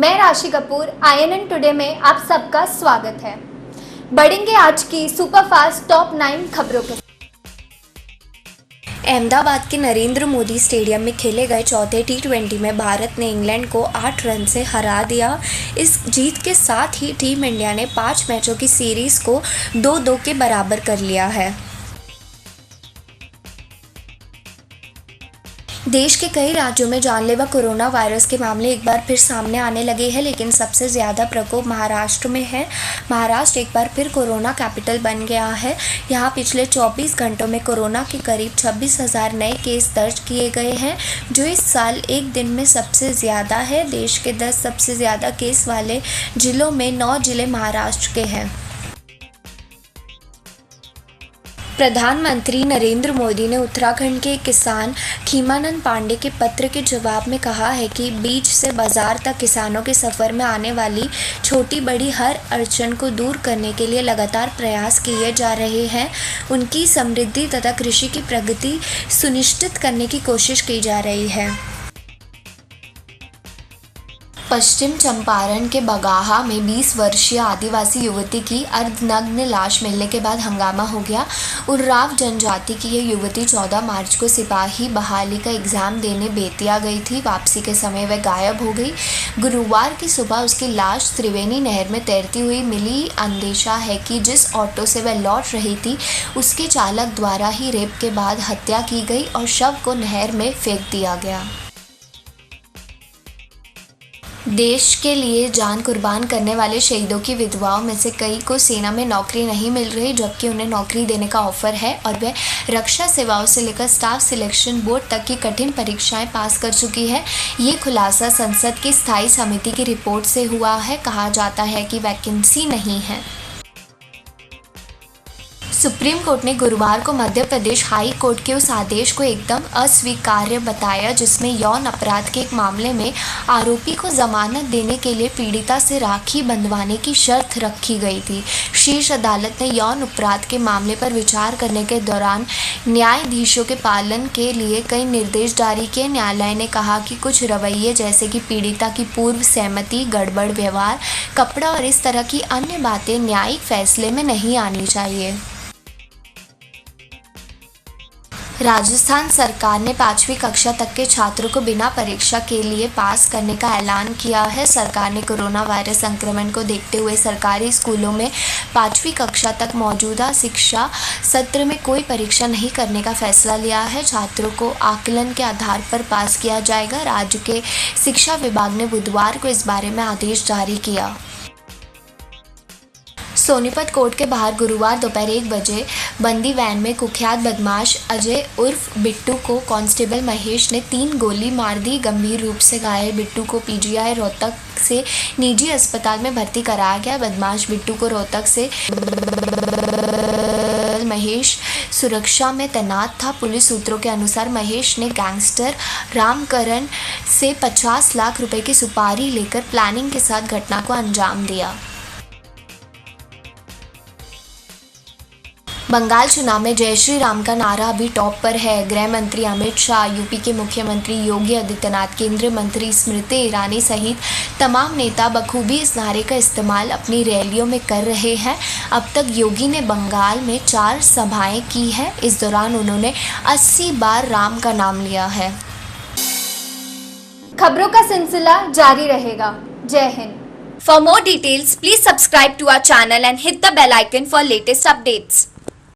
मैं राशि Kapoor INN today में आप सबका स्वागत है। बढ़ेंगे आज की सुपरफास्ट टॉप 9 खबरों के। अहमदाबाद के नरेंद्र मोदी स्टेडियम में खेले गए चौथे T20 में भारत ने इंग्लैंड को 8 रन से हरा दिया। इस जीत के साथ ही टीम इंडिया ने 5 मैचों की सीरीज को 2-2 के बराबर कर लिया है। देश के कई राज्यों में जानलेवा कोरोना वायरस के मामले एक बार फिर सामने आने लगे हैं, लेकिन सबसे ज़्यादा प्रकोप महाराष्ट्र में है। महाराष्ट्र एक बार फिर कोरोना कैपिटल बन गया है। यहाँ पिछले 24 घंटों में कोरोना के करीब 26,000 नए केस दर्ज किए गए हैं, जो इस साल एक दिन में सबसे ज़्यादा है। देश के 10 सबसे ज़्यादा केस वाले जिलों में 9 जिले महाराष्ट्र के हैं। प्रधानमंत्री नरेंद्र मोदी ने उत्तराखंड के किसान खीमानंद पांडे के पत्र के जवाब में कहा है कि बीज से बाजार तक किसानों के सफ़र में आने वाली छोटी बड़ी हर अड़चन को दूर करने के लिए लगातार प्रयास किए जा रहे हैं। उनकी समृद्धि तथा कृषि की प्रगति सुनिश्चित करने की कोशिश की जा रही है। पश्चिम चंपारण के बगाहा में 20 वर्षीय आदिवासी युवती की अर्धनग्न लाश मिलने के बाद हंगामा हो गया। उर्राव जनजाति की यह युवती 14 मार्च को सिपाही बहाली का एग्ज़ाम देने बेतिया गई थी। वापसी के समय वह गायब हो गई। गुरुवार की सुबह उसकी लाश त्रिवेणी नहर में तैरती हुई मिली। अंदेशा है कि जिस ऑटो से वह लौट रही थी, उसके चालक द्वारा ही रेप के बाद हत्या की गई और शव को नहर में फेंक दिया गया। देश के लिए जान कुर्बान करने वाले शहीदों की विधवाओं में से कई को सेना में नौकरी नहीं मिल रही, जबकि उन्हें नौकरी देने का ऑफर है और वे रक्षा सेवाओं से लेकर स्टाफ सिलेक्शन बोर्ड तक की कठिन परीक्षाएं पास कर चुकी है। ये खुलासा संसद की स्थायी समिति की रिपोर्ट से हुआ है। कहा जाता है कि वैकेंसी नहीं है। सुप्रीम कोर्ट ने गुरुवार को मध्य प्रदेश हाई कोर्ट के उस आदेश को एकदम अस्वीकार्य बताया, जिसमें यौन अपराध के एक मामले में आरोपी को जमानत देने के लिए पीड़िता से राखी बंधवाने की शर्त रखी गई थी। शीर्ष अदालत ने यौन अपराध के मामले पर विचार करने के दौरान न्यायाधीशों के पालन के लिए कई निर्देश जारी किए। न्यायालय ने कहा कि कुछ रवैये जैसे कि पीड़िता की पूर्व सहमति, गड़बड़ व्यवहार, कपड़ा और इस तरह की अन्य बातें न्यायिक फैसले में नहीं आनी चाहिए। राजस्थान सरकार ने 5वीं कक्षा तक के छात्रों को बिना परीक्षा के लिए पास करने का ऐलान किया है। सरकार ने कोरोना वायरस संक्रमण को देखते हुए सरकारी स्कूलों में 5वीं कक्षा तक मौजूदा शिक्षा सत्र में कोई परीक्षा नहीं करने का फैसला लिया है। छात्रों को आकलन के आधार पर पास किया जाएगा। राज्य के शिक्षा विभाग ने बुधवार को इस बारे में आदेश जारी किया। सोनीपत कोर्ट के बाहर गुरुवार दोपहर 1 बजे बंदी वैन में कुख्यात बदमाश अजय उर्फ बिट्टू को कांस्टेबल महेश ने 3 गोली मार दी। गंभीर रूप से घायल बिट्टू को PGI रोहतक से निजी अस्पताल में भर्ती कराया गया। बदमाश बिट्टू को रोहतक से महेश सुरक्षा में तैनात था। पुलिस सूत्रों के अनुसार महेश ने गैंगस्टर रामकरण से 50 लाख रुपए की सुपारी लेकर प्लानिंग के साथ घटना को अंजाम दिया। बंगाल चुनाव में जय श्री राम का नारा अभी टॉप पर है। गृह मंत्री अमित शाह, यूपी के मुख्यमंत्री योगी आदित्यनाथ, केंद्रीय मंत्री स्मृति ईरानी सहित तमाम नेता बखूबी इस नारे का इस्तेमाल अपनी रैलियों में कर रहे हैं। अब तक योगी ने बंगाल में 4 सभाएं की हैं। इस दौरान उन्होंने 80 बार राम का नाम लिया है। खबरों का सिलसिला जारी रहेगा। जय Hind. For more details, please subscribe to our channel and hit the bell icon for latest updates.